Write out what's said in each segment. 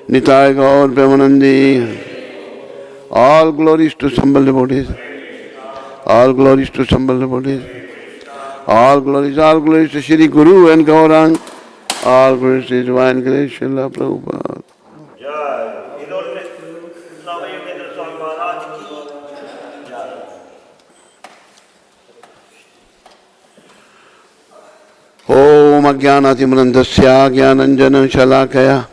Nitai Gaur Premanandi. All glories to Sambal devotees. All glories to Sambal devotees. All glories to Shri Guru and Gaurang. All glories to Divine Grace, Srila Prabhupada. Jai. In order to Swami Yogendra Swami Maharaj ki Jai. Om Ajnanatimrandasya Jnananjana Shalakaya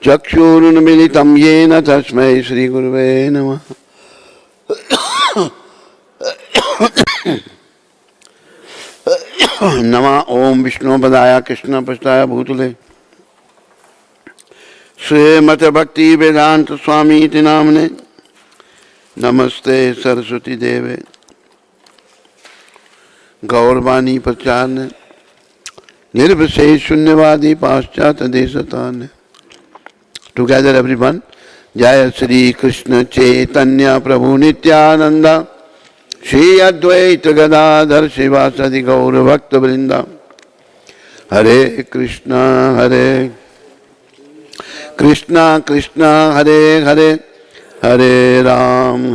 Chakshurunmilitam Yena Tasmai Shri Gurave Namah. Nama Om Vishnu Padaya Krishna Prasthaya Bhutale Srimate Bhakti Vedanta Swami iti Namane Namaste Saraswati Deve Gaurvani Pracharne Nirvisesh Shunyavadi Paschata Desatane. Together everyone, Jaya Sri Krishna Chaitanya Prabhu Nityananda Shri Advaita Gadadhar Shivasadi Gaura Bhakta Vrinda. Hare Krishna Hare Krishna Krishna Hare Hare Hare Ram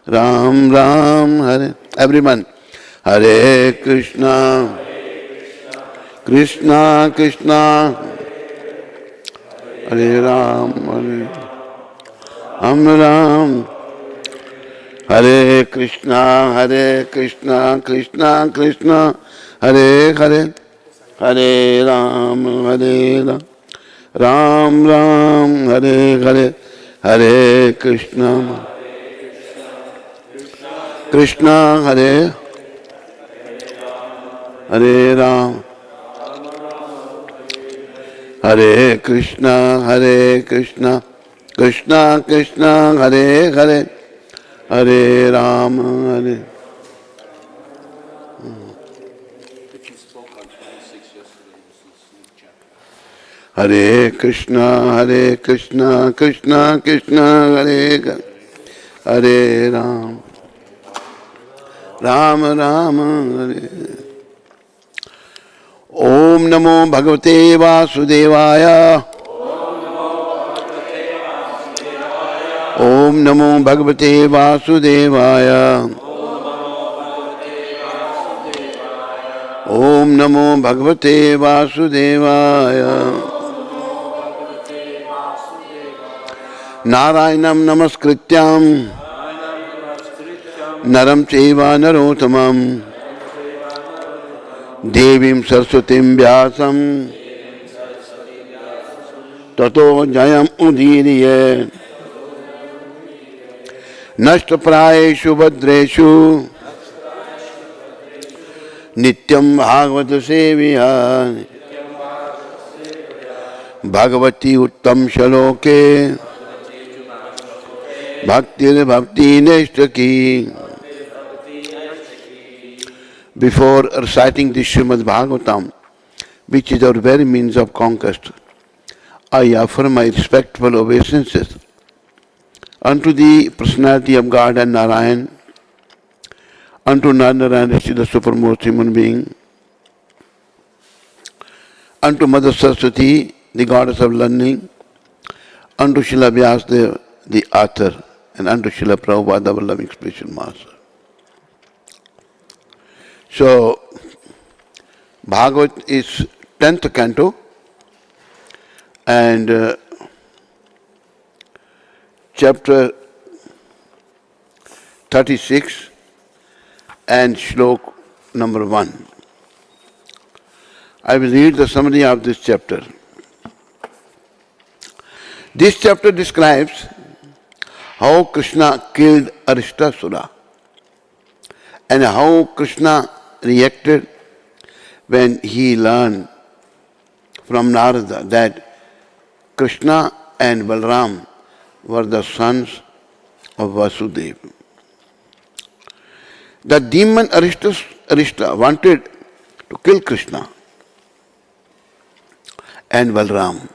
Ram Ram Hare. Everyone, Hare Krishna Krishna Krishna Hare Ram Ram Hare Krishna Krishna Krishna Hare Hare Hare Ram Ram Hare Hare Hare Krishna Krishna Hare Ram Hare Krishna Krishna Krishna Hare Hare Hare Ram Hare. Hare Krishna Krishna Krishna Hare Hare Hare Ram Ram Hare. Om Namo Bhagavate Vasudevaya. Om Namo Bhagavate Vasudevaya. Om Namo Bhagavate Vasudevaya. Narayanam Namaskrityam Naram Chaiva Narottamam Devim Saraswatim Vyasam Tato Jayam Udiriye Nashtaprayeshu Bhadreshu Nityam Bhagavata Seviya Bhagavati Uttam Shaloke Bhaktir Bhakti Neshtaki. Before reciting the Srimad Bhagavatam, which is our very means of conquest, I offer my respectful obeisances unto the personality of God and Narayan, unto Narayan Rishi, the supremest human being, unto Mother Saraswati, the goddess of learning, unto Srila Vyasdeva, the author, and unto Srila Prabhupada, our loving spiritual master. So, Bhagavat is 10th canto and chapter 36 and shlok number 1. I will read the summary of this chapter. This chapter describes how Krishna killed Arishtasura and how Krishna reacted when he learned from Narada that Krishna and Balram were the sons of Vasudeva. The demon Arishta wanted to kill Krishna and Balram.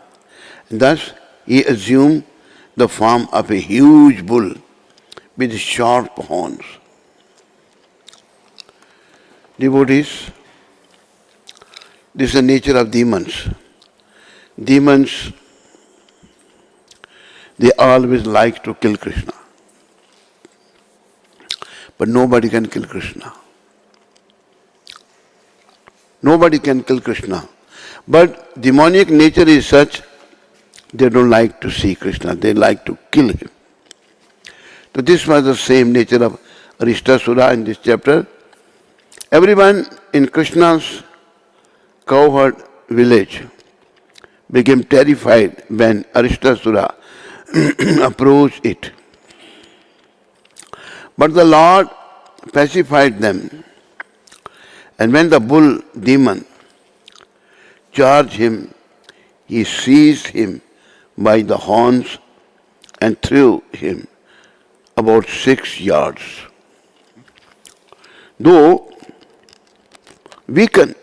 Thus he assumed the form of a huge bull with sharp horns. Devotees, this is the nature of demons. Demons they always like to kill Krishna. But nobody can kill Krishna. Nobody can kill Krishna. But demonic nature is such, they don't like to see Krishna, they like to kill him. So this was the same nature of Arishtasura in this chapter. Everyone in Krishna's cowherd village became terrified when Arishtasura approached it. But the Lord pacified them. And when the bull demon charged him, he seized him by the horns and threw him about 6 yards. Though weakened,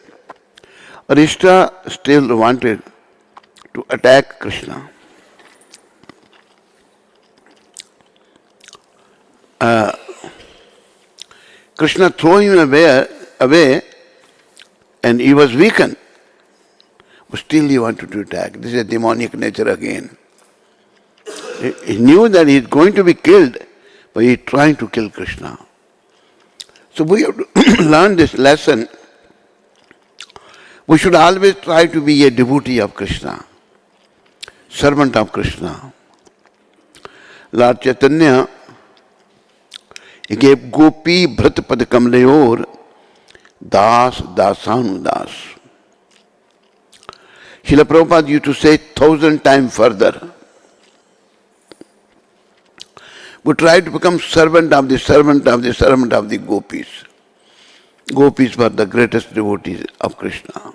Arishta still wanted to attack Krishna. Krishna threw him away and he was weakened. But still he wanted to attack. This is a demonic nature again. He knew that he is going to be killed, but he is trying to kill Krishna. So we have to learn this lesson. We should always try to be a devotee of Krishna, servant of Krishna. Lord Chaitanya, he gave Gopi Bhrat Pad Kamlayor Das Dasanu Das. Srila Prabhupada used to say 1,000 times further. We try to become servant of the gopis. Gopis were the greatest devotees of Krishna.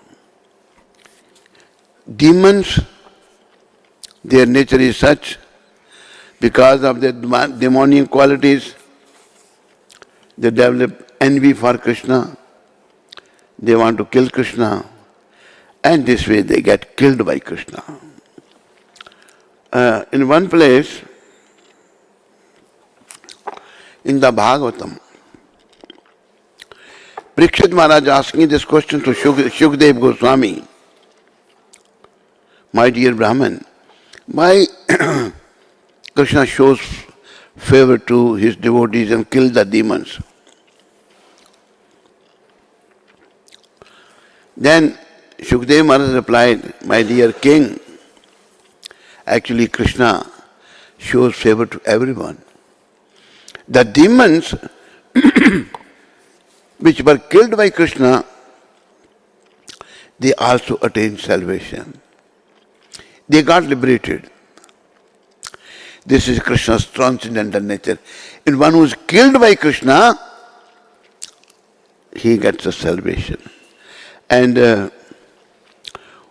Demons, their nature is such, because of their demonic qualities, they develop envy for Krishna. They want to kill Krishna. And this way they get killed by Krishna. In one place, in the Bhagavatam, Parikshit Maharaj asking this question to Shukdev Goswami, my dear Brahman, why Krishna shows favor to his devotees and kills the demons? Then Shukdev Maharaj replied, my dear king, actually Krishna shows favor to everyone. The demons which were killed by Krishna, they also attained salvation. They got liberated. This is Krishna's transcendental nature. In one who is killed by Krishna, he gets a salvation. And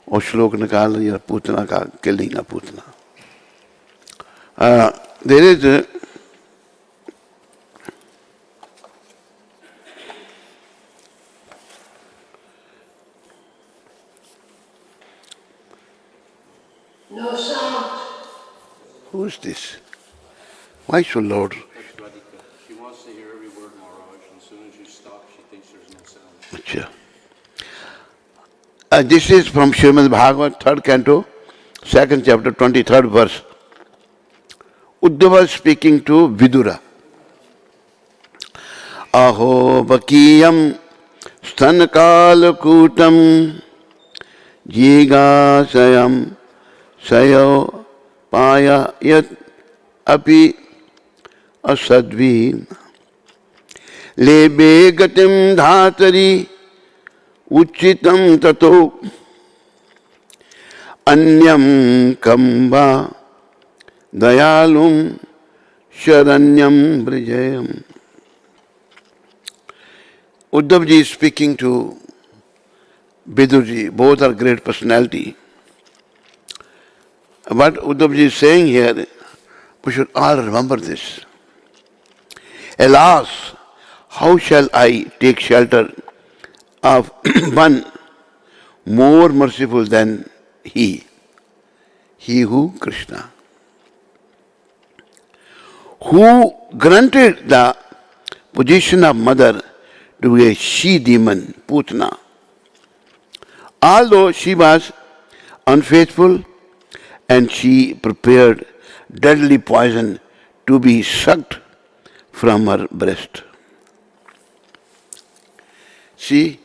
Shlok Nikal, your Putana ka, killing a Putana. There is no sound. Who is this? Why so loud? She wants to hear every word, Maharaj, and as soon as you stop, she thinks there's no sound. Achha. This is from Srimad Bhagavat, 3rd canto, 2nd chapter, 23rd verse. Uddhava speaking to Vidura. Aho bakiyam stanakalakutam jigasayam sayo paya yat api asadvi lebe gatim dhatari uchitam tato anyam kamba dayalum sharanyam brijayam. Uddhavji is speaking to Vidurji. Both are great personality. What Uddhavji is saying here, we should all remember this. Alas, how shall I take shelter of one more merciful than he who Krishna, who granted the position of mother to a she-demon, Putana. Although she was unfaithful and she prepared deadly poison to be sucked from her breast. See,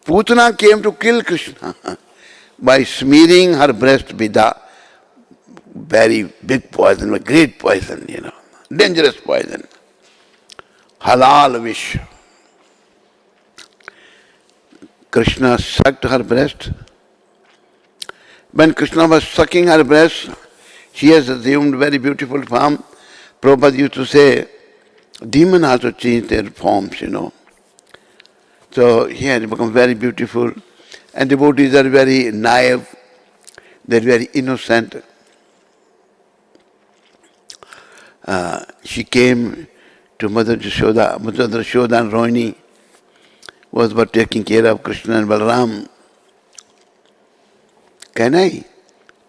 Putana came to kill Krishna by smearing her breast with a very big poison, a great poison, dangerous poison. Halal wish. Krishna sucked her breast. When Krishna was sucking her breast, she has assumed very beautiful form. Prabhupada used to say, demons also change their forms, So he had become very beautiful. And devotees are very naive. They're very innocent. She came to Mother Yashoda and Rohini was for taking care of Krishna and Balaram. Can I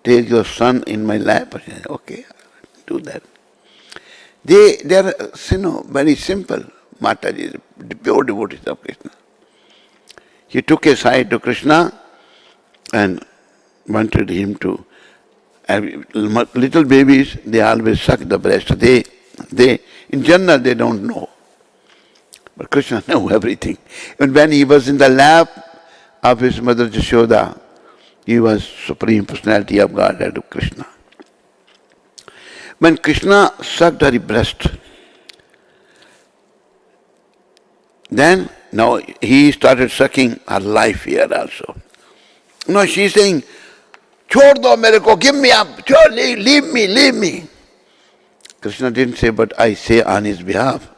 take your son in my lap? I said, okay, do that. They are, very simple. Mataji, pure devotees of Krishna. He took a side to Krishna and wanted him to. Little babies, they always suck the breast. They, in general, they don't know. But Krishna knew everything. And when he was in the lap of his mother Yashoda, he was Supreme Personality of Godhead of Krishna. When Krishna sucked her breast, then now he started sucking her life here also. No, she's saying, Chhod do mere ko, give me up, leave me. Krishna didn't say, but I say on his behalf.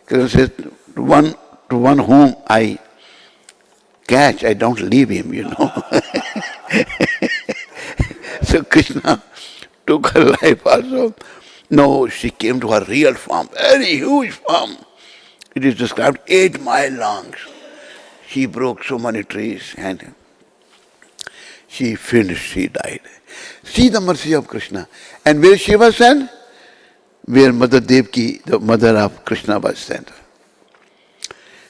Krishna says, to one whom I catch, I don't leave him, So Krishna took her life also. No, she came to her real form, very huge form. It is described 8 miles long. She broke so many trees and she finished, she died. See the mercy of Krishna. And where she was sent? Where Mother Devaki, the mother of Krishna, was sent.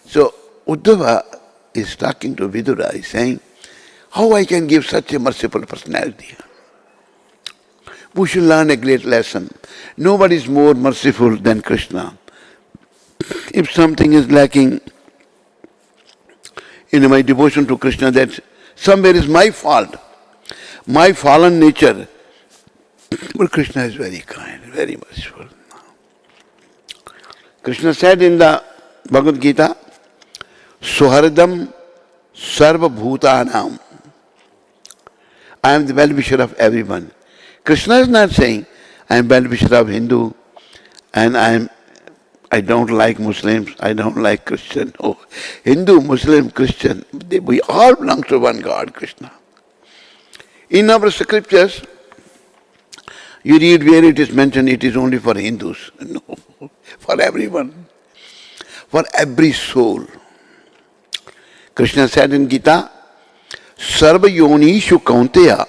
So Uddhava is talking to Vidura, he's saying, how I can give such a merciful personality? We should learn a great lesson. Nobody is more merciful than Krishna. If something is lacking in my devotion to Krishna, that somewhere is my fault, my fallen nature. But Krishna is very kind, very merciful. Krishna said in the Bhagavad Gita, Suhardam Sarva Bhutanam. I am the well-wisher of everyone. Krishna is not saying, I am well-wisher of Hindu and I don't like Muslims, I don't like Christian. No. Hindu, Muslim, Christian, we all belong to one God, Krishna. In our scriptures, you read where it is mentioned it is only for Hindus. No, for everyone, for every soul. Krishna said in Gita, Sarva yonishu kaunteya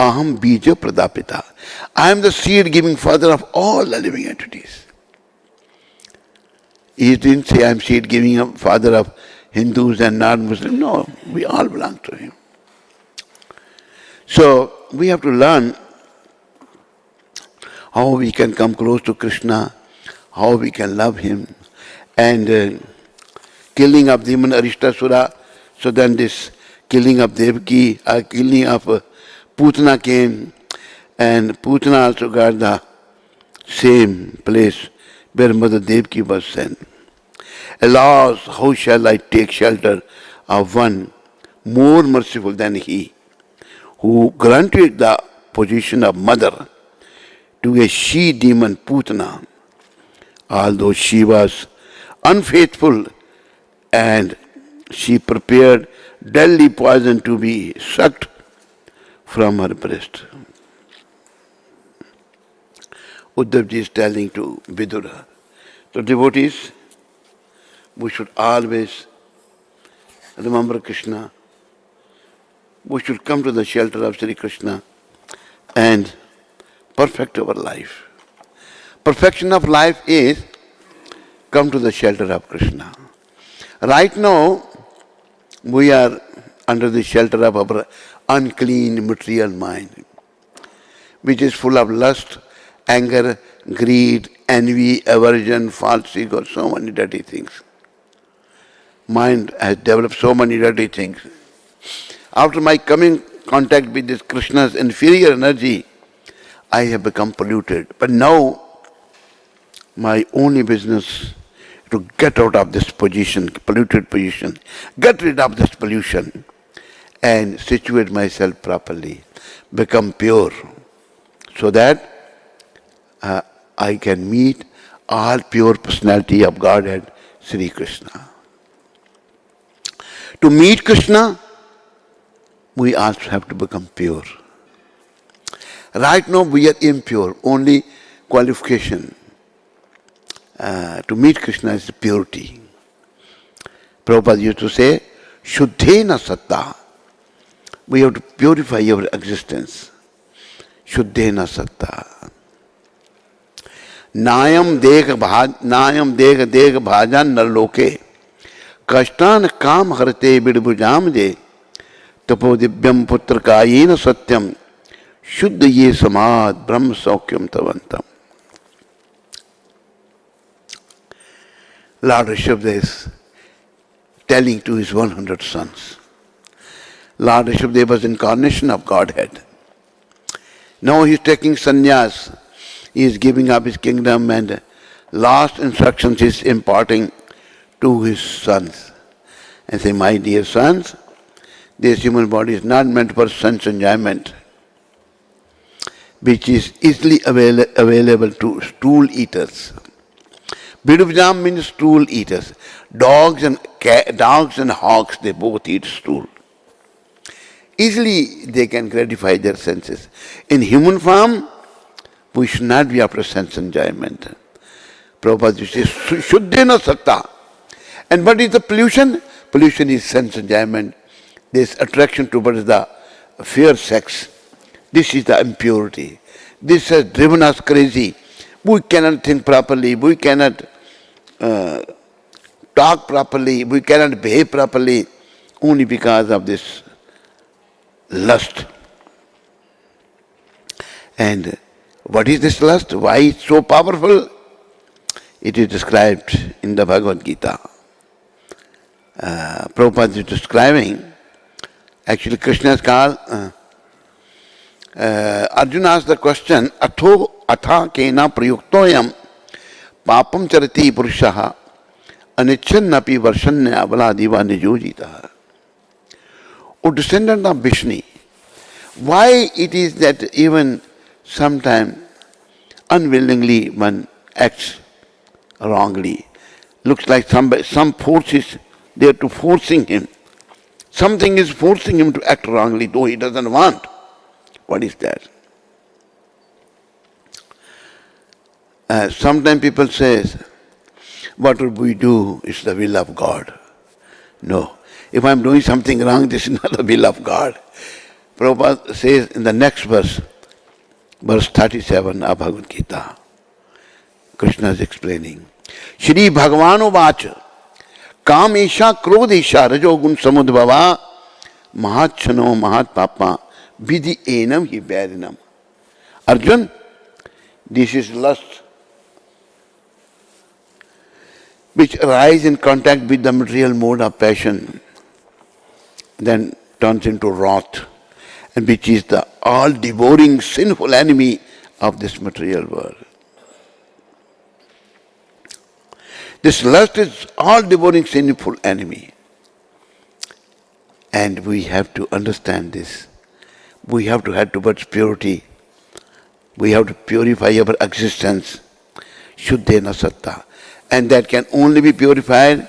aham bija pradapita. I am the seed-giving father of all the living entities. He didn't say I am seed-giving father of Hindus and non-Muslims. No, we all belong to him. So we have to learn how we can come close to Krishna, how we can love him, and killing of demon Arishtasura. So then this killing of Devaki, killing of Putana came, and Putana also got the same place where Mother Devaki was sent. Alas, how shall I take shelter of one more merciful than he, who granted the position of mother to a she-demon Putana, although she was unfaithful and she prepared deadly poison to be sucked from her breast. Uddhavji is telling to Vidura. So devotees, we should always remember Krishna. We should come to the shelter of Sri Krishna and perfect our life. Perfection of life is come to the shelter of Krishna. Right now, we are under the shelter of our unclean material mind. which is full of lust, anger, greed, envy, aversion, false ego, so many dirty things. Mind has developed so many dirty things. After my coming contact with this Krishna's inferior energy, I have become polluted. But now, my only business to get out of this position, polluted position, get rid of this pollution and situate myself properly, become pure, so that I can meet all pure personality of Godhead, Sri Krishna. To meet Krishna, we also have to become pure. Right now we are impure, only qualification to meet Krishna is purity. Prabhupada used to say, Shuddhena Satta. We have to purify our existence. Shuddhena Satta. Nayam dega bhajan narloke. Kashtan kam harte bidbujam de. Tapo divyam putra kayena satyam. Shuddha ye samad brahma saukyam tavantam. Lord Rishabhdev is telling to his 100 sons. Lord Rishabhdev was incarnation of Godhead. Now he is taking sannyas. He is giving up his kingdom and last instructions he is imparting to his sons. And say, my dear sons, this human body is not meant for sense enjoyment, which is easily available to stool eaters. Biduvjam means stool eaters. Dogs and hogs, they both eat stool. Easily they can gratify their senses. In human form, we should not be after sense enjoyment. Prabhupada says, Shuddhena Satta. And what is the pollution? Pollution is sense enjoyment. This attraction towards the fair sex. This is the impurity. This has driven us crazy. We cannot think properly. We cannot talk properly. We cannot behave properly only because of this lust. And what is this lust? Why it's so powerful? It is described in the Bhagavad Gita. Prabhupada is describing, actually Krishna is called, Arjuna asked the question, Atho atha kena prayuktoyam papam charati purushaha anichannapi varshanya avaladiva nijojitaha. O descendant of Vishnu, why it is that even sometime unwillingly one acts wrongly? Looks like some force is there to forcing him. Something is forcing him to act wrongly, though he doesn't want. What is that? Sometimes people say, what would we do? It's the will of God. No. If I'm doing something wrong, this is not the will of God. Prabhupada says in the next verse 37 of Bhagavad Gita, Krishna is explaining, Shri Bhagavano Vacha Kam Isha Krodisha Rajogun Samudbhava Mahachano Mahat Papa Vidhi Enam Hi Bharinam. Arjun, this is lust which arises in contact with the material mode of passion, then turns into wrath, and which is the all-devouring sinful enemy of this material world. This lust is all-devouring sinful enemy. And we have to understand this. We have to head towards purity. We have to purify our existence. Shuddhena Satta. And that can only be purified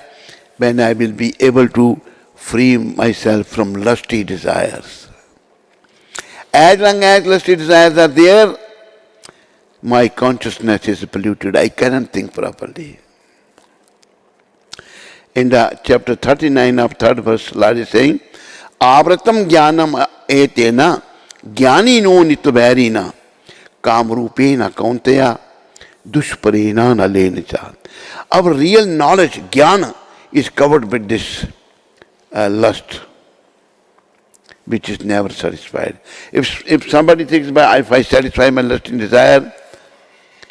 when I will be able to free myself from lusty desires. As long as lusty desires are there, my consciousness is polluted. I cannot think properly. In the chapter 39 of 3rd verse, Lord is saying, Avratam jnanam etena jnanino nitvairina kamrupena kauntaya dushparena nalenica. Our real knowledge, jnana, is covered with this lust. which is never satisfied. If somebody thinks, if I satisfy my lust and desire,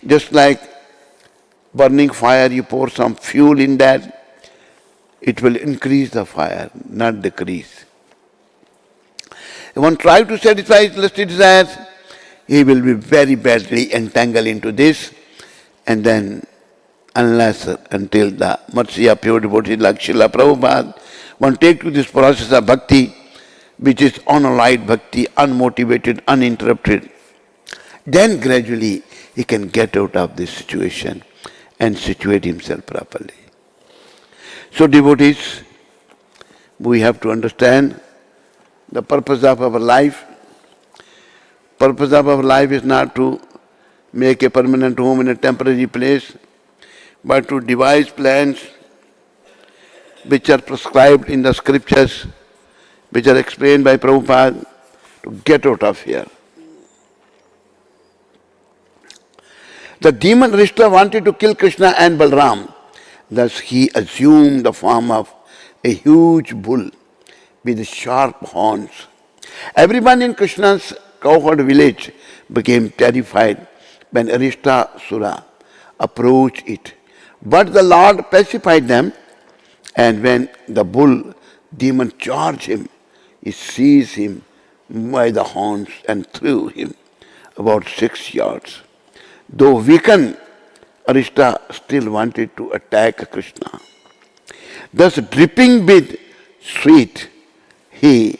just like burning fire, you pour some fuel in that, it will increase the fire, not decrease. If one tries to satisfy his lusty desires, he will be very badly entangled into this, and then until the mercy of pure devotee like Srila Prabhupada, one take to this process of bhakti, which is unallied bhakti, unmotivated, uninterrupted, then gradually he can get out of this situation and situate himself properly. So devotees, we have to understand the purpose of our life. Purpose of our life is not to make a permanent home in a temporary place, but to devise plans which are prescribed in the scriptures, which are explained by Prabhupada, to get out of here. The demon Rishta wanted to kill Krishna and Balram. Thus he assumed the form of a huge bull with sharp horns. Everyone in Krishna's cowherd village became terrified when Arishta Sura approached it. But the Lord pacified them, and when the bull demon charged him, he seized him by the horns and threw him about 6 yards. Though weakened, Arishta still wanted to attack Krishna. Thus, dripping with sweat, he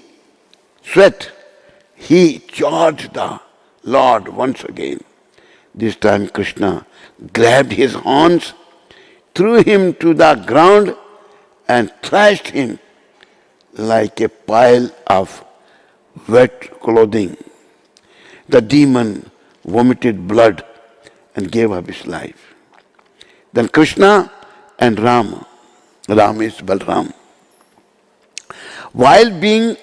charged the Lord once again. This time Krishna grabbed his horns, threw him to the ground, and thrashed him like a pile of wet clothing. The demon vomited blood and gave up his life. Then Krishna and Ram is Balram, while being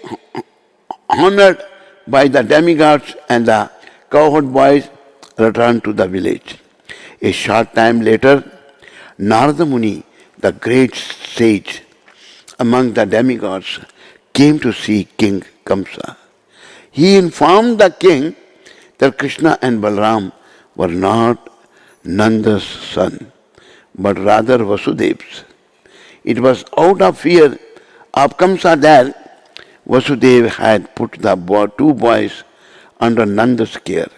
honored by the demigods and the cowherd boys, returned to the village. A short time later, Narada Muni, the great sage among the demigods, came to see King Kamsa. He informed the king that Krishna and Balram were not Nanda's son, but rather Vasudev's. It was out of fear of Kamsa that Vasudeva had put the two boys under Nanda's care.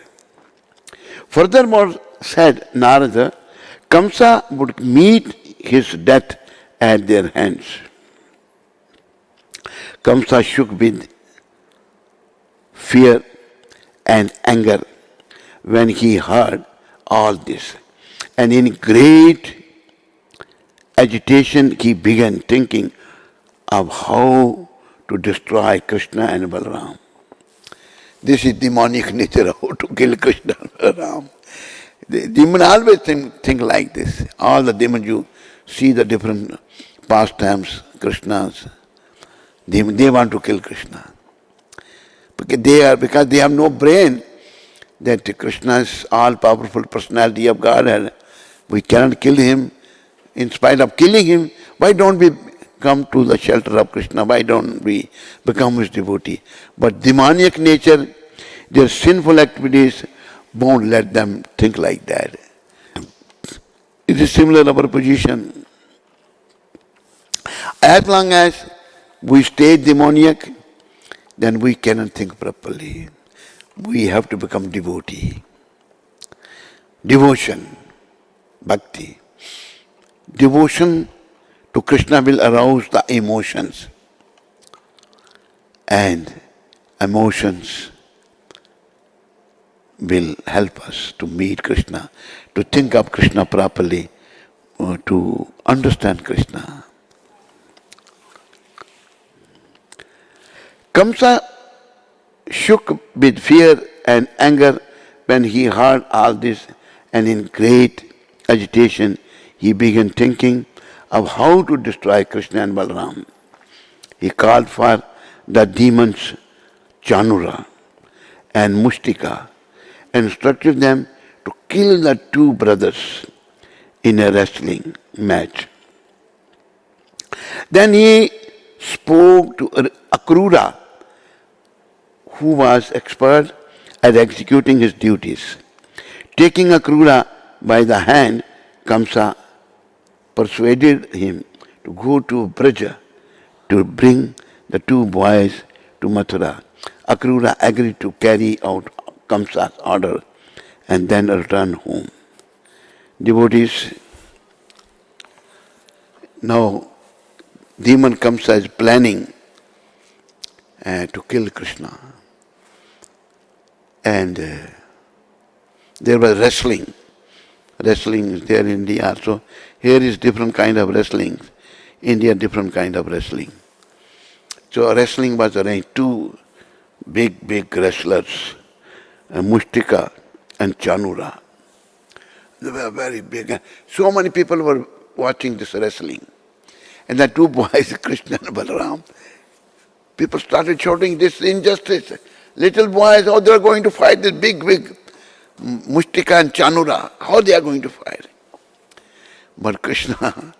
Furthermore, said Narada, Kamsa would meet his death at their hands. Kamsa shook with fear and anger when he heard all this, and in great agitation he began thinking of how to destroy Krishna and Balram. This is demonic nature, how to kill Krishna and Balram. The demon always think like this. All the demons, you see the different pastimes, Krishna's, they want to kill Krishna. Because they have no brain, that Krishna is all-powerful personality of God. We cannot kill him. In spite of killing him, why don't we come to the shelter of Krishna? Why don't we become his devotee? But demoniac nature, their sinful activities won't let them think like that. It is similar our position. As long as we stay demoniac, then we cannot think properly. We have to become devotee. Devotion, bhakti. Devotion to Krishna will arouse the emotions, and emotions will help us to meet Krishna, to think of Krishna properly, to understand Krishna. Kamsa shook with fear and anger when he heard all this, and in great agitation he began thinking of how to destroy Krishna and Balram. He called for the demons Chanura and Mustika and instructed them to kill the two brothers in a wrestling match. Then he spoke to Akrura, who was expert at executing his duties. Taking Akrura by the hand, Kamsa persuaded him to go to Braja to bring the two boys to Mathura. Akrura agreed to carry out Kamsa's order and then return home. Devotees, now demon Kamsa is planning to kill Krishna. And there was wrestling. Wrestling is there in India also. Here is different kind of wrestling. India different kind of wrestling. So wrestling was arranged. Two big wrestlers, Mushtika and Chanura. They were very big. So many people were watching this wrestling. And the two boys, Krishna and Balaram, people started shouting this injustice. Little boys, how they are going to fight this big Mushtika and Chanura. How they are going to fight? But Krishna,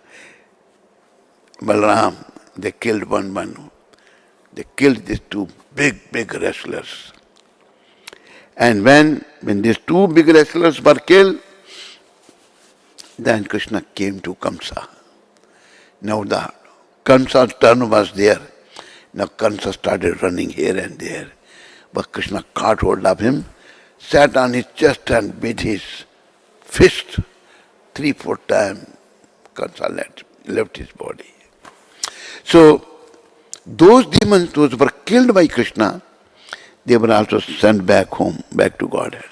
Balaram, they killed one. They killed these two big wrestlers. And when these two big wrestlers were killed, then Krishna came to Kamsa. Now the Kamsa's turn was there. Now Kamsa started running here and there. But Krishna caught hold of him, sat on his chest and beat his fist 3-4 times. Kamsa left his body. So those demons, those were killed by Krishna, they were also sent back home, back to Godhead.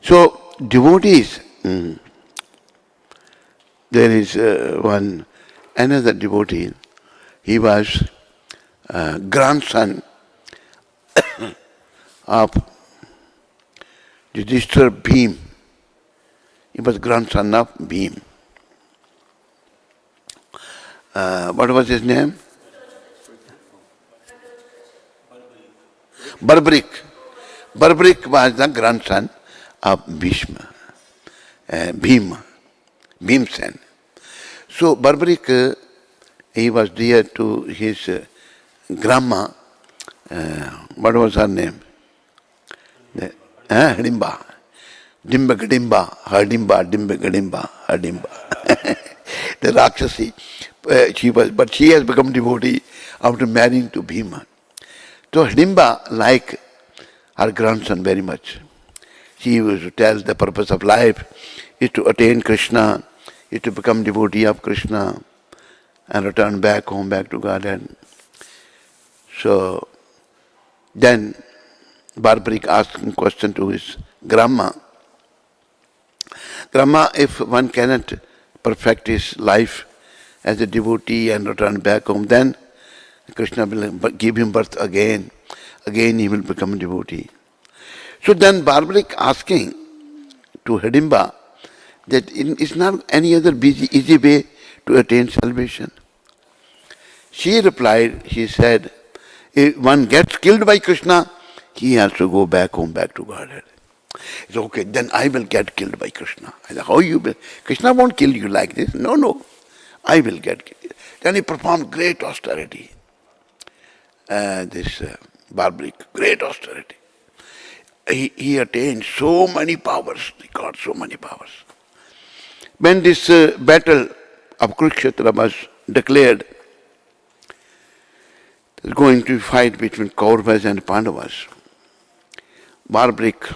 So devotees, there is another devotee. He was grandson of Yudhishthira Bhim. He was grandson of Bhim. What was his name? Barbrik. Barbrik was the grandson of Bhishma, Bhimsen. So Barbrik, he was dear to his grandma. What was her name? Hardimba. Dimba Gadimba. The Rakshasi. But she has become devotee after marrying to Bhima. So Hardimba liked her grandson very much. She used to tell the purpose of life is to attain Krishna, is to become devotee of Krishna and return back home, back to Godhead. So then Barbaric asked a question to his grandma. Grandma, if one cannot perfect his life as a devotee and return back home, then Krishna will give him birth again. Again he will become a devotee. So then Barbaric asking to Hardimba that it's not any other easy way to attain salvation. She replied, she said, if one gets killed by Krishna, he has to go back home, back to Godhead. It's okay, then I will get killed by Krishna. I said, how you will? Krishna won't kill you like this. No, I will get killed. Then he performed great austerity. Barbaric, great austerity. He attained so many powers. He got so many powers. When this battle of Kurukshetra was declared, there's going to be fight between Kauravas and Pandavas. Barbaric,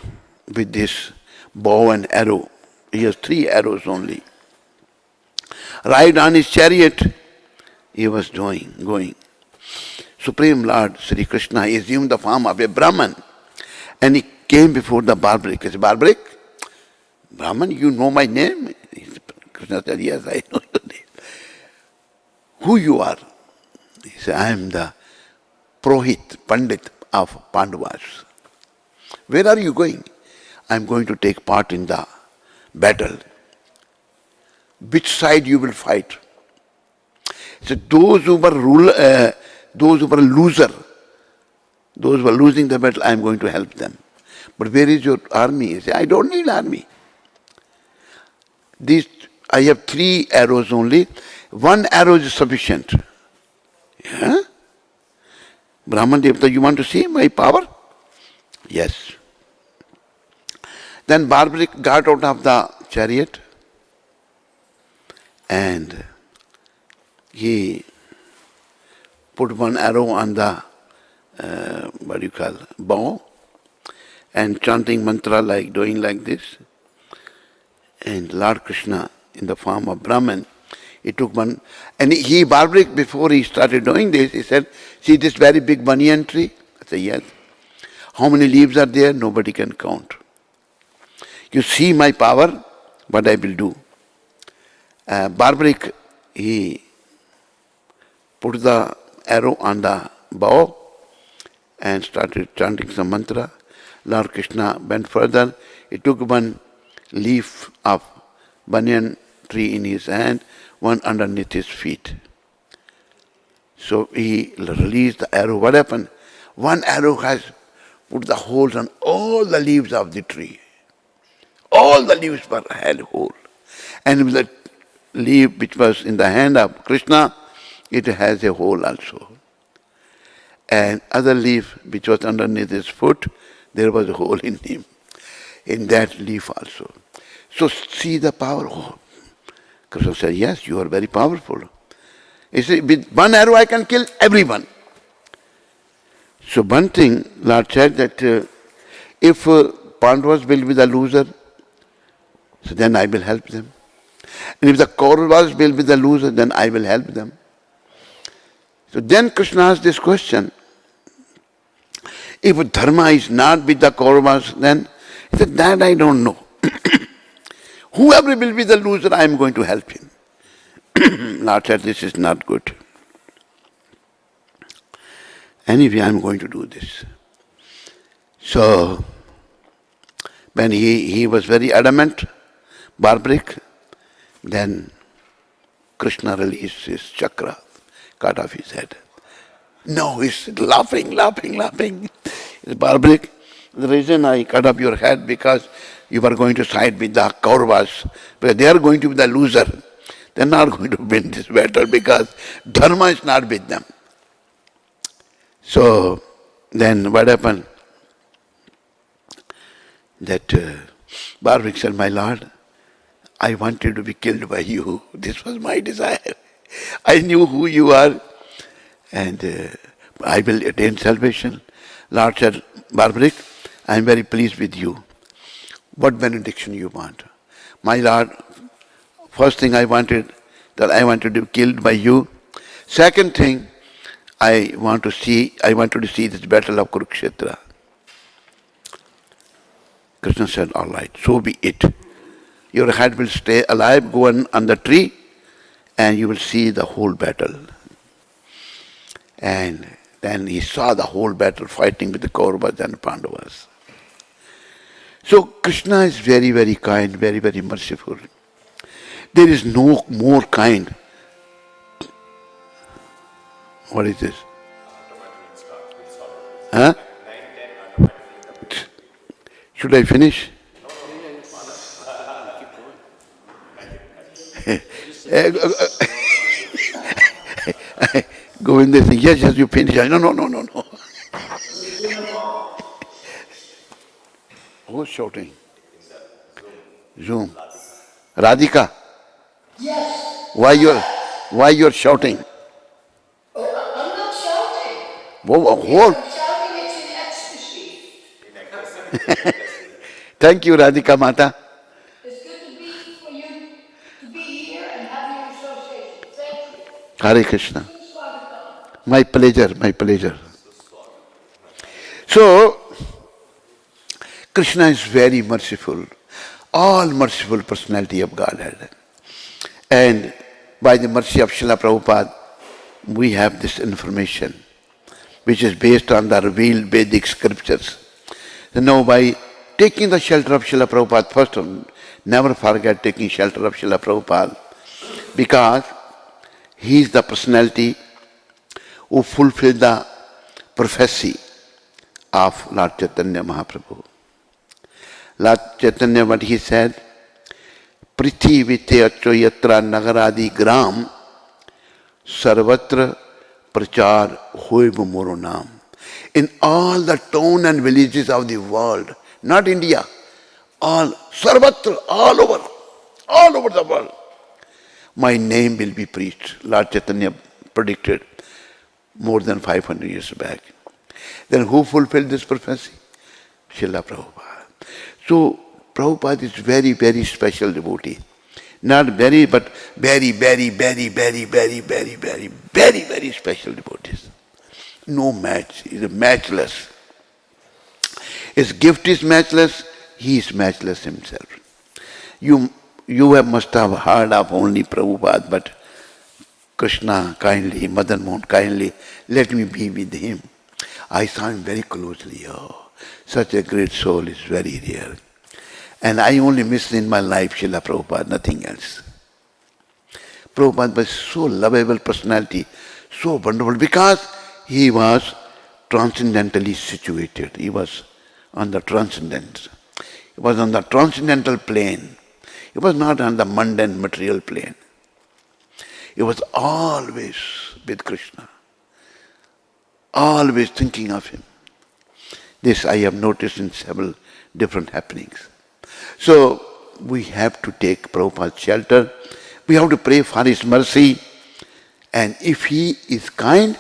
with this bow and arrow, he has 3 arrows only. Ride on his chariot, he was going. Supreme Lord Sri Krishna assumed the form of a Brahman and he came before the Barbaric. He said, Barbaric, Brahman, you know my name? Krishna said, yes, I know your name. Who you are? He said, I am the Purohit, Pandit of Pandavas. Where are you going? I am going to take part in the battle. Which side you will fight? He said, those who were loser, those who are losing the battle, I am going to help them. But where is your army? He said, I don't need army. I have 3 arrows only. 1 arrow is sufficient. Yeah? Brahman Devata, you want to see my power? Yes. Then Barbaric got out of the chariot and he put one arrow on the, bow, and chanting mantra like doing like this. And Lord Krishna, in the form of Brahman, he took one, and he, Barbaric, before he started doing this, he said, see this very big banyan tree? I said, yes. How many leaves are there? Nobody can count. You see my power, what I will do. Barbaric, he put the arrow on the bow and started chanting some mantra. Lord Krishna went further. He took one leaf of banyan tree in his hand, one underneath his feet. So he released the arrow. What happened? One arrow has put the holes on all the leaves of the tree. All the leaves were had hole. And with the leaf which was in the hand of Krishna, it has a hole also. And other leaf which was underneath his foot, there was a hole in him, in that leaf also. So see the power. Oh. Krishna said, yes, you are very powerful. He said, with one arrow I can kill everyone. So one thing, Lord said that if Pandavas will be the loser, so then I will help them. And if the Kauravas will be the loser, then I will help them. So then Krishna asked this question. If dharma is not with the Kauravas, then he said, that I don't know. Whoever will be the loser, I am going to help him. Lord said, this is not good. Anyway, I am going to do this. So, when he was very adamant, Barbaric, then Krishna released his chakra, cut off his head. No, he's laughing. It's Barbaric. The reason I cut off your head because you are going to side with the Kauravas, because they are going to be the loser. They are not going to win this battle because dharma is not with them. So then what happened? That Barbaric said, my lord, I wanted to be killed by you. This was my desire. I knew who you are and I will attain salvation. Lord said, Barbaric, I am very pleased with you. What benediction you want? My lord, first thing I wanted to be killed by you. Second thing, I wanted to see this battle of Kurukshetra. Krishna said, all right, so be it. Your head will stay alive, go on the tree, and you will see the whole battle. And then he saw the whole battle fighting with the Kauravas and Pandavas. So Krishna is very, very kind, very, very merciful. There is no more kind. What is this? Huh? Should I finish? Govinda said, yes, you finish. No. Who's shouting? Zoom. Radhika. Yes. Why you're shouting? Oh, I'm not shouting. Whoa. I'm shouting, it's in ecstasy. Thank you, Radhika Mata. It's good for you to be here and have your association. Thank you. Hare Krishna. My pleasure. So, Krishna is very merciful, all merciful personality of Godhead. And by the mercy of Srila Prabhupada, we have this information, which is based on the revealed Vedic scriptures. So now by taking the shelter of Srila Prabhupada, first, never forget taking shelter of Srila Prabhupada, because he is the personality who fulfilled the prophecy of Lord Chaitanya Mahaprabhu. Lord Chaitanya, what he said, Prithi Vityacho Yatra Nagaradi Gram Sarvatra Prachar Hoiv Moro Nam. In all the town and villages of the world, not India, all, sarvatra, all over the world, my name will be preached. Lord Chaitanya predicted more than 500 years back. Then who fulfilled this prophecy? Srila Prabhupada. So Prabhupada is very, very special devotee. Not very, but very, very, very, very, very, very, very, very, very special devotees. No match. He is matchless. His gift is matchless. He is matchless himself. Must have heard of only Prabhupada, but Krishna kindly, Madan Mohan kindly, let me be with him. I saw him very closely. Oh, such a great soul is very rare. And I only miss in my life Srila Prabhupada, nothing else. Prabhupada was so lovable personality, so wonderful, because he was transcendentally situated. He was on the transcendent. He was on the transcendental plane. He was not on the mundane material plane. He was always with Krishna, always thinking of him. This I have noticed in several different happenings. So we have to take Prabhupada's shelter. We have to pray for his mercy. And if he is kind,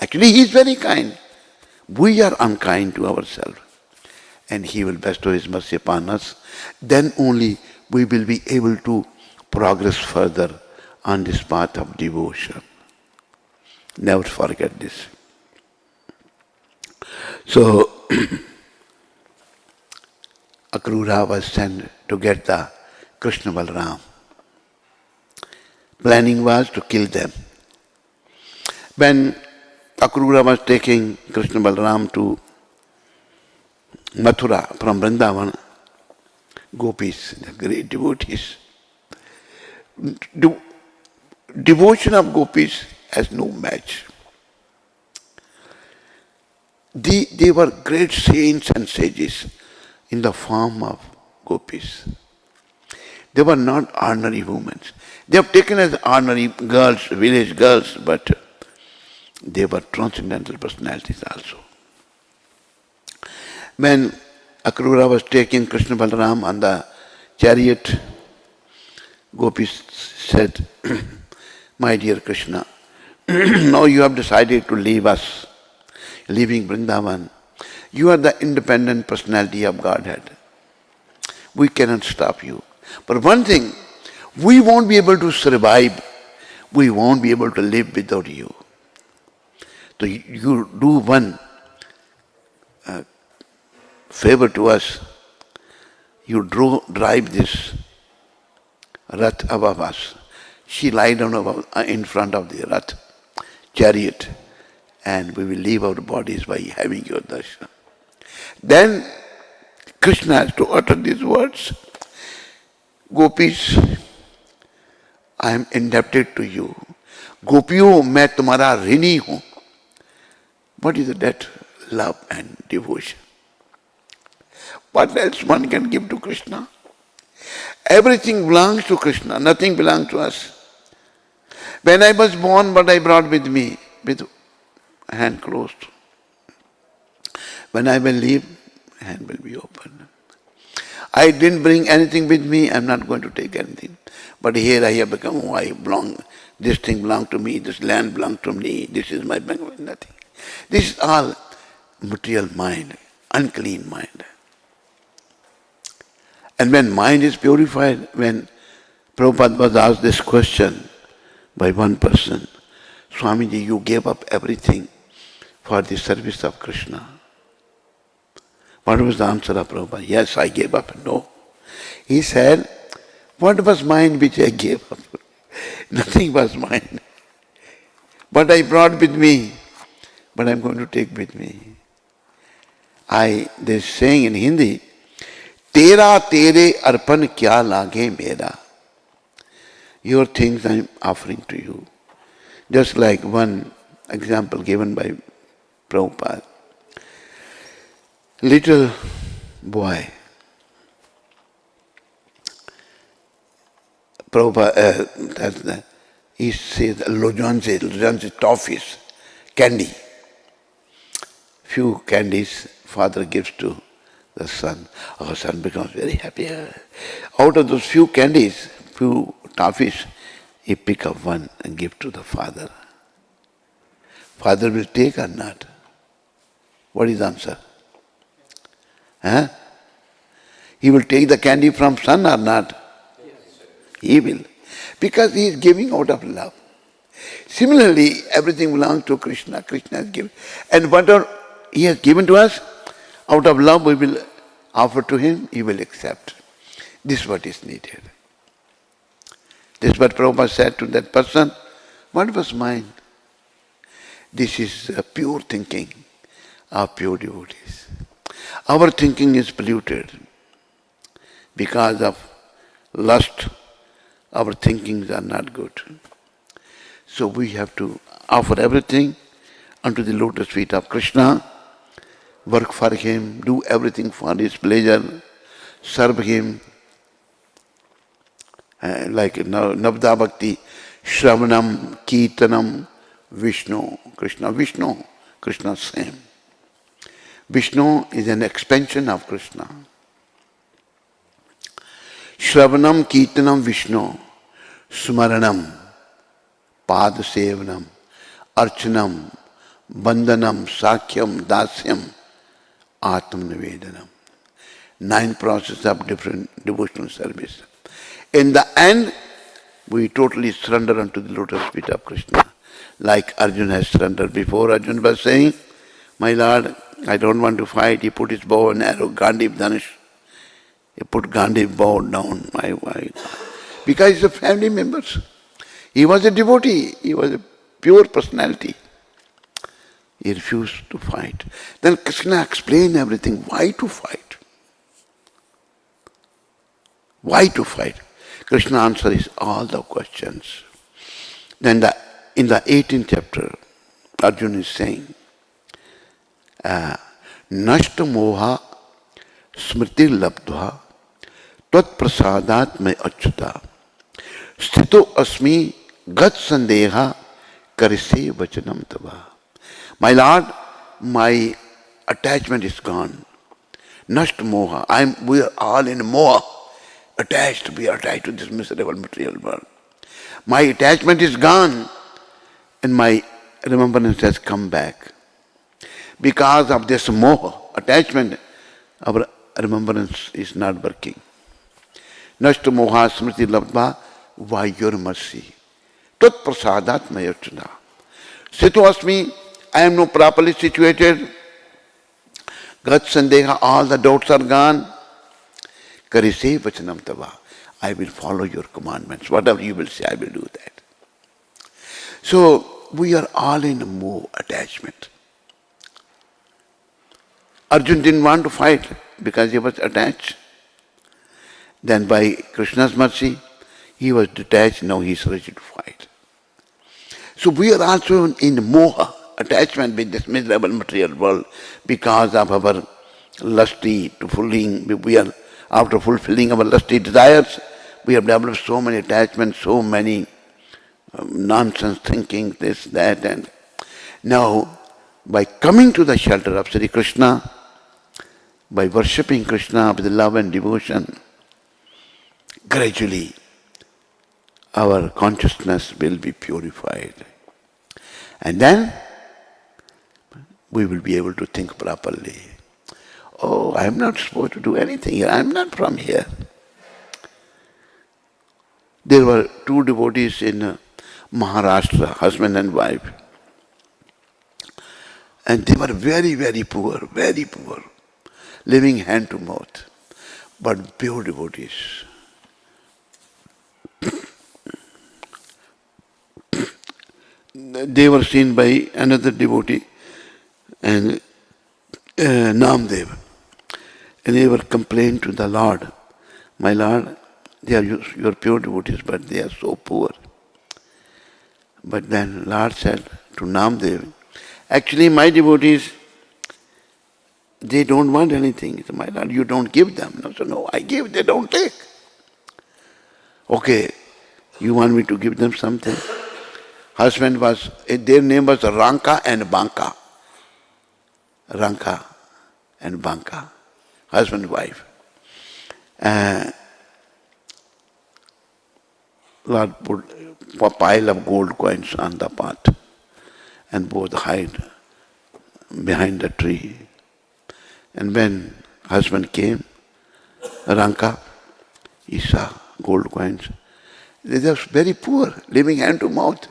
actually he is very kind. We are unkind to ourselves. And he will bestow his mercy upon us. Then only we will be able to progress further on this path of devotion. Never forget this. So, Akrura was sent to get the Krishna Balram. Planning was to kill them. When Akrura was taking Krishna Balram to Mathura from Vrindavan, gopis, the great devotees, devotion of gopis has no match. They were great saints and sages in the form of gopis. They were not ordinary women. They have taken as ordinary girls, village girls, but they were transcendental personalities also. When Akrura was taking Krishna Balaram on the chariot, gopis said, my dear Krishna, now you have decided to leave us, leaving Vrindavan. You are the independent personality of Godhead. We cannot stop you. But one thing, we won't be able to survive. We won't be able to live without you. So you do one favor to us. You drive this rath above us. She lied down in front of the rath, chariot, and we will leave our bodies by having your darshan. Then Krishna has to utter these words. Gopis, I am indebted to you. Gopiyo, मैं तुम्हारा ऋणी हूँ. What is that? Love and devotion. What else one can give to Krishna? Everything belongs to Krishna. Nothing belongs to us. When I was born, what I brought with me, with hand closed. When I will leave, hand will be open. I didn't bring anything with me, I'm not going to take anything. But here I have become who I belong. This thing belongs to me, this land belongs to me, this is my bank, nothing. This is all material mind, unclean mind. And when mind is purified, when Prabhupada was asked this question by one person, Swamiji, you gave up everything for the service of Krishna. What was the answer of Prabhupada? Yes, I gave up. No. He said, what was mine which I gave up? Nothing was mine. But I brought with me, but I'm going to take with me. There's saying in Hindi, Tera tere arpan kya lage mera. Your things I'm offering to you. Just like one example given by Prabhupada. Little boy, Prabhupada, he says, Lojanse, toffees, candy. few candies father gives to the son. Our son becomes very happy. Out of those few candies, few toffees, he pick up one and give to the father. Father will take or not? What is the answer? Huh? He will take the candy from son or not? He will. Because he is giving out of love. Similarly, everything belongs to Krishna. Krishna has given. And whatever he has given to us, out of love we will offer to him, he will accept. This is what is needed. This is what Prabhupada said to that person. What was mine? This is pure thinking of pure devotees. Our thinking is polluted because of lust. Our thinkings are not good. So we have to offer everything unto the lotus feet of Krishna, work for him, do everything for his pleasure, serve him. Like Navda Bhakti, Shravanam, Kirtanam, Vishnu, Krishna. Vishnu, Krishna same. Vishnu is an expansion of Krishna. Shravanam, Kirtanam, Vishnu, Smaranam, Padasevanam, Archanam, Bandhanam, Sakhyam, Dasyam, Atma Nivedanam. 9 processes of different devotional service. In the end, we totally surrender unto the lotus feet of Krishna. Like Arjuna has surrendered before. Arjuna was saying, my Lord, I don't want to fight. He put his bow and arrow, Gandiv Dhanush. He put Gandiv bow down. Because he's a family member. He was a devotee. He was a pure personality. He refused to fight. Then Krishna explained everything. Why to fight? Why to fight? Krishna answers all the questions. Then in the 18th chapter, Arjuna is saying, Nashta moha smriti labdha tvat prasadat me achyuta sthito asmi gat sandeha karise vachanam tava. My Lord, my attachment is gone. Nashta moha. We are all in moha. We are attached to this miserable material world. My attachment is gone and my remembrance has come back. Because of this moha, attachment, our remembrance is not working. Nashta moha smriti labdha, by your mercy. Tat prasadat mayachana. Situ asmi, I am not properly situated. Gat sandeha, all the doubts are gone. Karise vachanam tava. I will follow your commandments. Whatever you will say, I will do that. So, we are all in a moha, attachment. Arjuna didn't want to fight because he was attached. Then by Krishna's mercy, he was detached, now he is ready to fight. So we are also in moha, attachment with this miserable material world because of our lusty to fulfilling, after fulfilling our lusty desires, we have developed so many attachments, so many nonsense thinking, this, that, and now by coming to the shelter of Sri Krishna, by worshipping Krishna with love and devotion, gradually our consciousness will be purified. And then we will be able to think properly. Oh, I am not supposed to do anything here. I am not from here. There were 2 devotees in Maharashtra, husband and wife. And they were very, very poor, living hand to mouth, but pure devotees. They were seen by another devotee, and Namdev, and they were complaining to the Lord, my Lord, they are your pure devotees, but they are so poor. But then Lord said to Namdev, actually my devotees, they don't want anything. He said, my Lord, you don't give them. No, so no, I give, they don't take. Okay, you want me to give them something? Husband was, their name was Ranka and Banka. Ranka and Banka, husband and wife. Lord put a pile of gold coins on the path and both hide behind the tree. And when husband came, Ranka, he saw gold coins. They were very poor, living hand to mouth.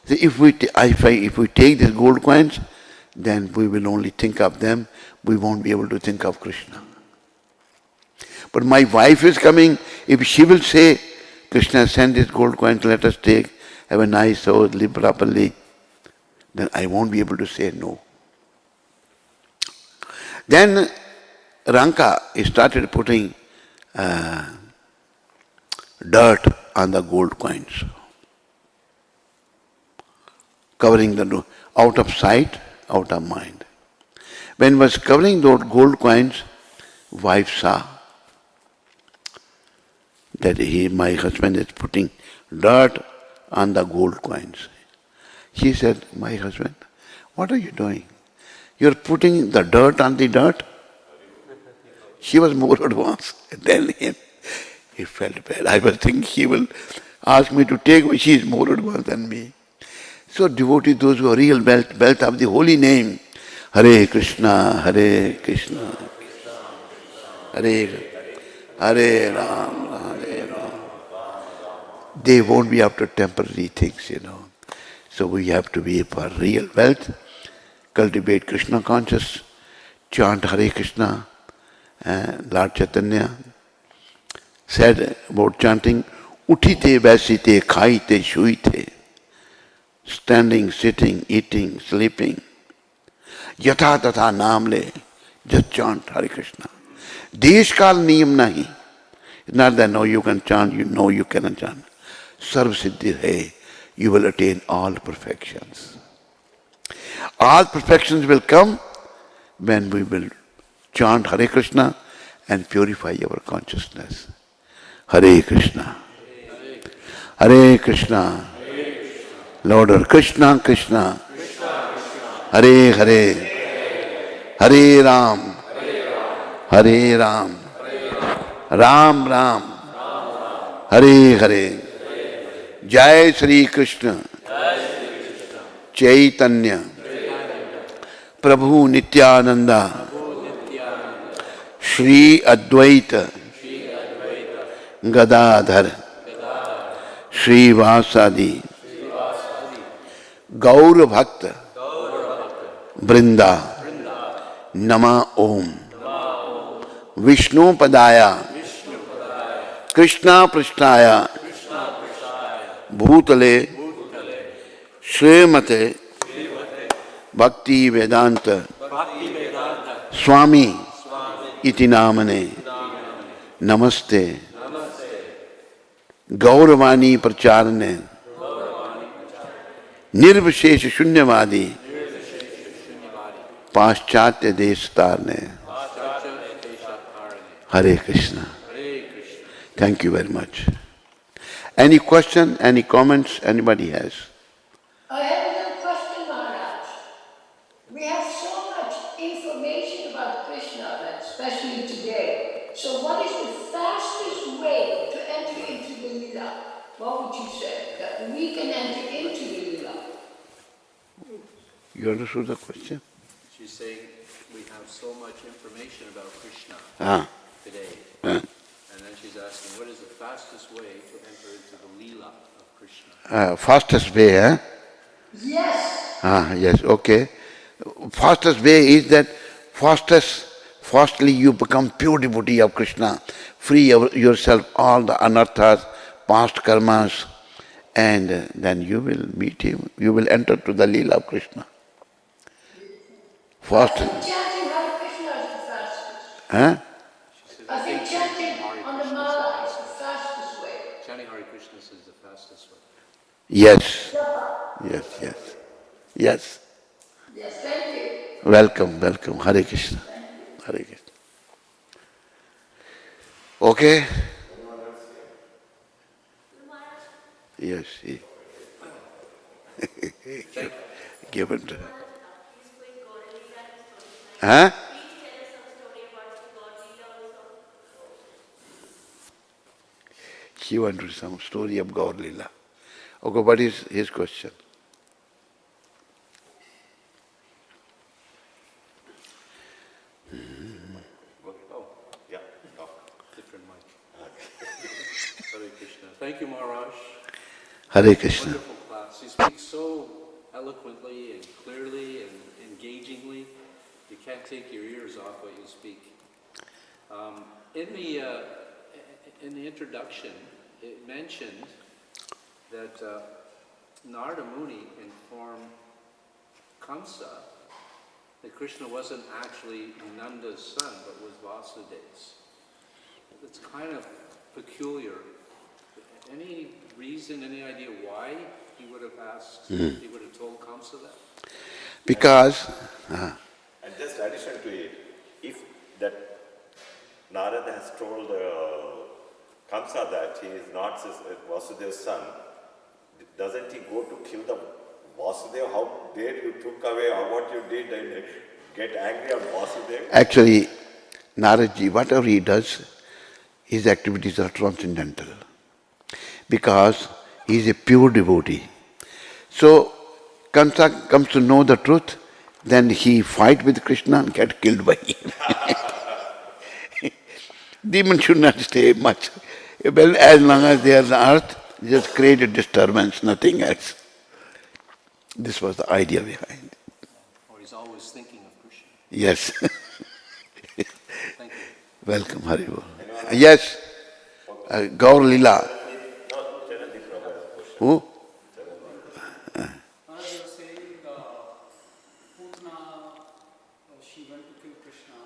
So if we take these gold coins, then we will only think of them. We won't be able to think of Krishna. But my wife is coming. If she will say, Krishna, send these gold coins, let us take, have a nice house, live properly, then I won't be able to say no. Then Ranka started putting dirt on the gold coins, covering the out of sight, out of mind. When he was covering those gold coins, wife saw that my husband is putting dirt on the gold coins. She said, my husband, what are you doing? You're putting the dirt on the dirt? She was more advanced than him. He felt bad. I was thinking he will ask me to take, but she is more advanced than me. So devotees, those who are real wealth of the holy name, Hare Krishna, Hare Krishna, Hare Ram, Hare Ram. They won't be after temporary things, So we have to be for real wealth, cultivate Krishna conscious, chant Hare Krishna. Lord Chaitanya said about chanting, Uthite, Vaisite, Khaite, Shuite, standing, sitting, eating, sleeping. Yatha tatha namle, just chant Hare Krishna. Desh kal niyam nahi. It's not that no you can chant, you cannot chant. Sarv siddhi hai, you will attain all perfections. All perfections will come when we will chant Hare Krishna and purify our consciousness. Hare Krishna. Hare Krishna. Lord Krishna, Krishna. Hare Hare. Hare Ram. Hare Ram. Ram Ram. Hare Hare. Jai Sri Krishna. Chaitanya. Prabhu Nityananda. Shri Advaita. Gadadhar. Shri Vasadi. Gaur Bhakta. Vrinda. Nama Om. Vishnu Padaya. Krishna Prishtaya. Bhutale. Srimate. Bhakti Vedanta. Swami. Iti namane. Namaste. Gauravani Pracharane. Nirvishesh Shunyavadi. Paschatya Destarne. Hare Krishna. Thank you very much. Any question, any comments anybody has? I have a little question, Maharaj. We have so much information about Krishna, especially today. So what is the fastest way to enter into the Leela? What would you say? That we can enter into the Leela? You understood the question? She's saying we have so much information about Krishna today. And then she's asking, what is the fastest way to enter into the Leela of Krishna? Fastest way, Yes. Yes, okay. Fastest way is that fastly you become pure devotee of Krishna, free yourself all the anarthas, past karmas, and then you will meet him. You will enter to the Leela of Krishna. I think chanting Hare Krishna is the fastest. I think chanting on the mala is the fastest way. Chanting Hare Krishna is the fastest way. Yes. Yes. Yes, thank you. Welcome. Hare Krishna. Hare Krishna. Okay? Yes. Given to her. Huh? Please tell us some story about the God Leela also. She wanted some story of Gaur Leela. Okay, what is his question? Oh, yeah, oh, different mic. Hare Krishna. Thank you, Maharaj. Hare Krishna. Wonderful class. You speak so eloquently and clearly and engagingly. You can't take your ears off what you speak. In the introduction, it mentioned that Narada Muni informed Kamsa that Krishna wasn't actually Nanda's son, but was Vasudev's. It's kind of peculiar. Any reason, any idea why he would have asked, he would have told Kamsa that? Because, And just addition to it, if that Narada has told Kamsa that he is not Vasudev's son, doesn't he go to kill the Vasudeva? How dare you took away what you did and get angry on Vasudeva? actually, Naradji, whatever he does, his activities are transcendental. Because he is a pure devotee. So, Kamsa comes to know the truth, then he fight with Krishna and get killed by him. Demons should not stay much. Well, as long as they are on earth, just create a disturbance, nothing else. This was the idea behind. Or he's always thinking of Krishna. Yes. Thank you. Welcome, Haribol. Yes, Gaur Lila. Who? Maharaj, you were saying Putna, she went to kill Krishna,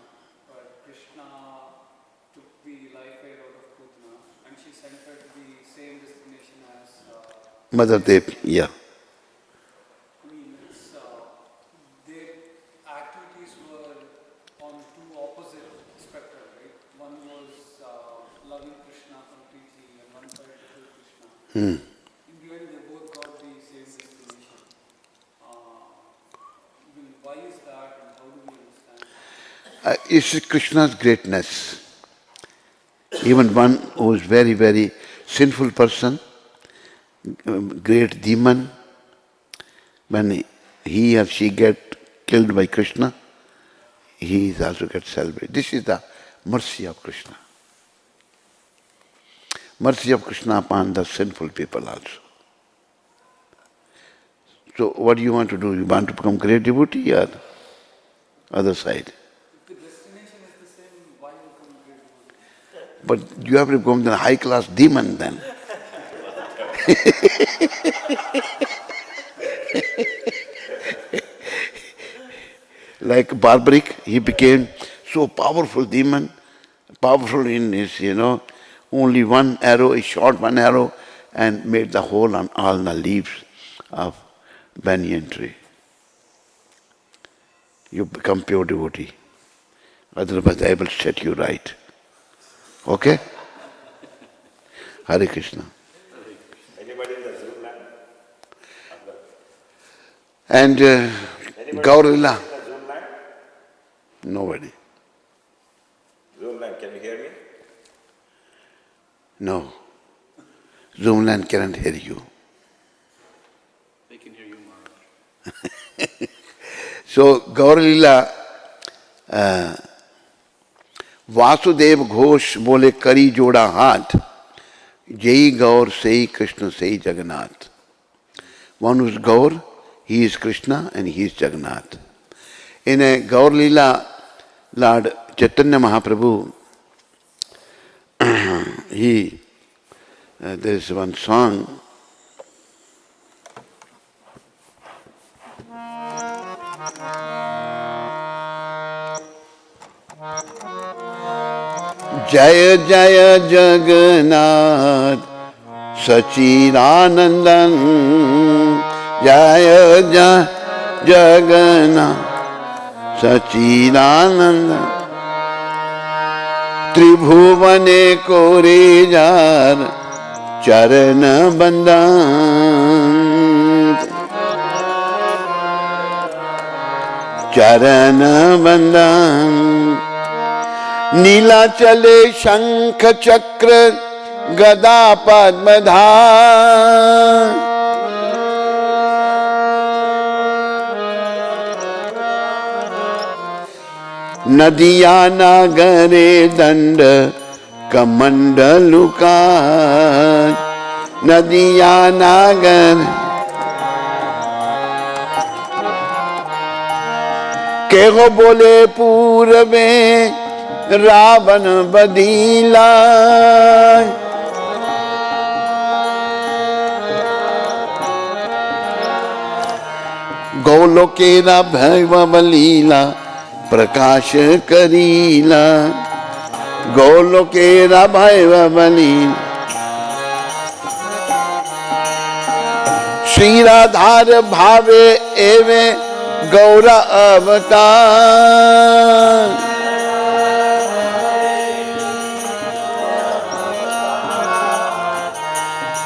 but Krishna took the life air out of Putna and she sent her to the same destination as Mother Dev, yeah. I mean, their activities were on two opposite spectra, right? One was loving Krishna completely and one tried to kill Krishna. In the end, they both got the same destination. Why is that and how do we understand? It's Krishna's greatness. Even one who is very, very sinful person, great demon, when he or she get killed by Krishna, he is also gets celebrated. This is the mercy of Krishna. Mercy of Krishna upon the sinful people also. So what do you want to do? You want to become great devotee or other side? If the destination is the same, why become a great devotee? But you have to become the high class demon then. Like Barbaric, he became so powerful demon, powerful in his, only one arrow, he shot one arrow and made the hole on all the leaves of banyan tree. You become pure devotee. Otherwise I will set you right. Okay? Hare Krishna. Anybody in the Zoom land? And Gaur Lila, In the Zoom land? nobody. Zoom land, can you hear me? No. Zoomland cannot hear you. They can hear you, Maharaj. So Gaur Lila, Vasudev Ghosh bole kari joda hath, Jai Gaur sei Krishna sei Jagannath. One who is Gaur, he is Krishna and he is Jagannath. In a Gaur Lila, Lord Chaitanya Mahaprabhu, there is one song, Jaya Jaya Jagannath Sachidanandan Jaya Jaya Jagannath Sachidanandan Tribhuvane kore jar charana bandhan चरण बंदन नीलाचले शंख चक्र गदा पद्मधार नदिया नागरे दंड कमंडलुकार नदिया नागर केहो बोले पूर्वे रावण बदीला गोलोकेरा भैरव लीला प्रकाश करीला गोलोकेरा भैरव लीला श्री राधार भावे एवे गौर अवतार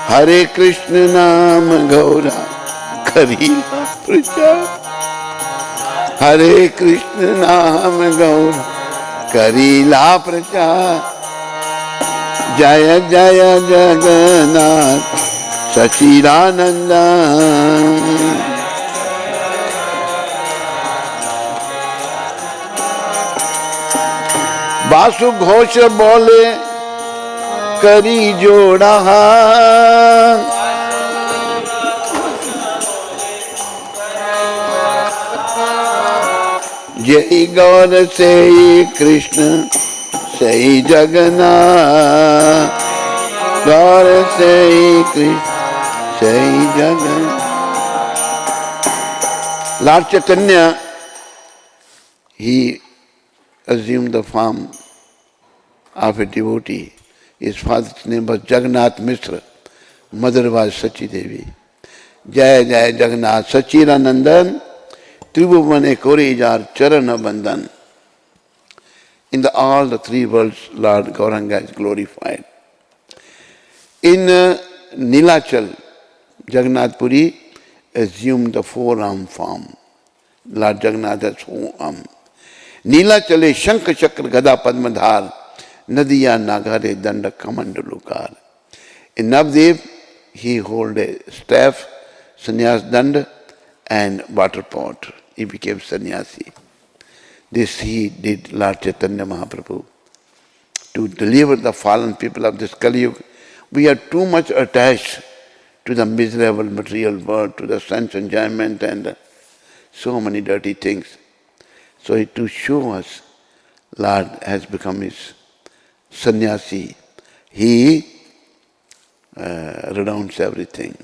हरे कृष्ण नाम गौरा करीला प्रचार हरे कृष्ण नाम गौरा करीला प्रचार जय जय जगन्नाथ सचिदानंद वासु घोष बोले करी जोड़ा जय गौर से कृष्ण सही जगन्नाथ गौर से कृष्ण सही Jagannath Lord Chaitanya, he assumed the form of a devotee. His father's name was Jagannath Mishra. Mother was Sachi Devi. Jai Jai Jagannath Sachiranandan Tribhuvane Korijar Charana Bandhan. In all the three worlds, Lord Gauranga is glorified. In Nilachal, Jagannath Puri assumed the four-arm form. Lord Jagannath has four arms. नीलाचले शंख चक्र गदा पद्मधार नदिया नागरे दंड कमंडलुकार. In Navdev, he hold a staff, sannyas dand, and water pot. He became sannyasi. This he did, Lord Chaitanya Mahaprabhu, to deliver the fallen people of this Kali Yuga. We are too much attached to the miserable material world, to the sense enjoyment and so many dirty things. So to show us, Lord has become his sannyasi. He renounced everything.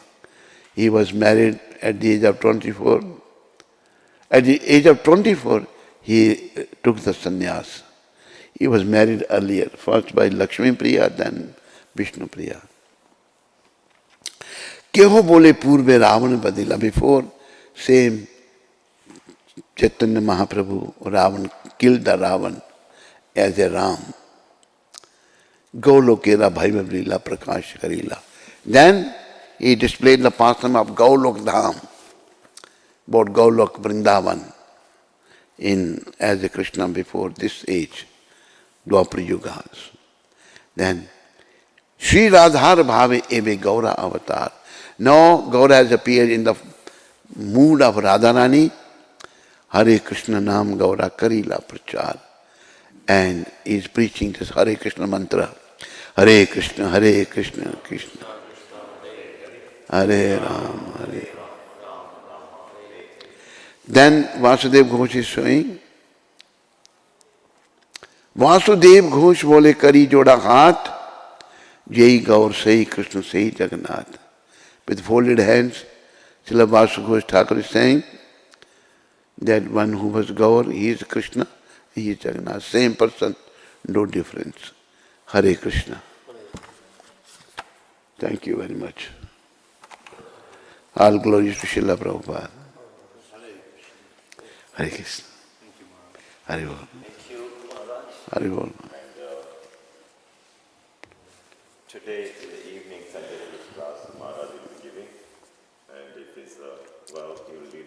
He was married at the age of 24. At the age of 24, he took the sannyas. He was married earlier, first by Lakshmi Priya, then Vishnu Priya. Keho bole purve Ravana badila. Before, same Chaitanya Mahaprabhu, Ravan killed the Ravan as a Ram. Gaulokera Bhaiva Lila Prakash Karila. Then he displayed the pastime of Gaulok Dham, about Gaulok Vrindavan, as a Krishna before this age, Dwapara Yugas. Then Sri Radhar Bhave Eve Gaura Avatar. Now Gaura has appeared in the mood of Radharani. Hare Krishna Nam Gaura Karila Prachar. And he is preaching this Hare Krishna mantra. Hare Krishna, Krishna Hare Ram, Hare Ram. Then Vasudev Ghosh is showing. Vasudev Ghosh bole kari joda hath. Jai Gaur Sahi Krishna Sahi Jagannath. With folded hands, Srila Vasu Ghosh Thakur is saying that one who was Gaur, he is Krishna, he is Jagannath. Same person, no difference. Hare Krishna. Thank you very much. All glories to Srila Prabhupada. Hare Krishna. Hare Bol. Thank you, Maharaj. Hare Bol. Today, in the evening, Sunday class, Maharaj will be giving. And if it's well, he will lead